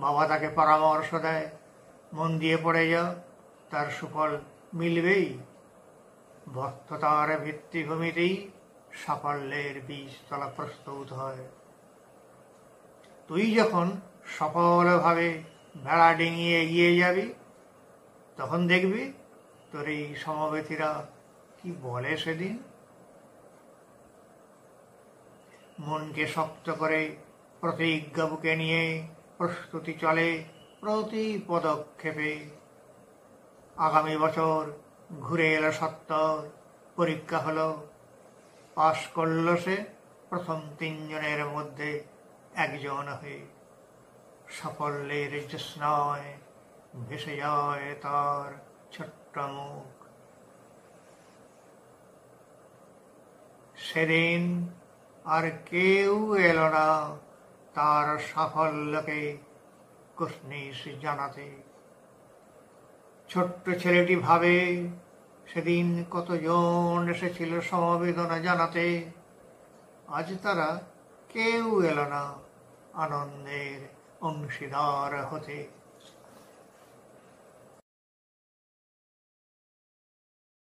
বাবা তাকে পরামর্শ দেয়, মন দিয়ে পড়ে যা, তার সুফল মিলবেই। ব্যর্থতার ভিত্তিভূমিতেই সাফল্যের বীজতলা প্রস্তুত হয়। তুই যখন সফলভাবে ভেড়া ডিঙিয়ে এগিয়ে যাবি, তখন দেখবি তোর এই সমবেতীরা কি বলে সেদিন। মনকে শক্ত করে প্রতিজ্ঞা বুকে নিয়ে প্রস্তুতি চলে প্রতি পদক্ষেপে। আগামী বছর ঘুরে এলো 70, পরীক্ষা হলো, পাশ করল সে প্রথম 3 জনের মধ্যে একজন হয়ে। সাফল্যের জ্যোৎস্নায় ভেসে যায় তার ছোট্ট মুখ। সেদিন আর কেউ এলো না তার সাফল্যকে কুর্নিশ জানাতে। ছোট্ট ছেলেটি ভাবে, সেদিন কতজন এসেছিল সমবেদনা জানাতে, আজ তারা কেউ এলো না আনন্দের অংশীদার হতে।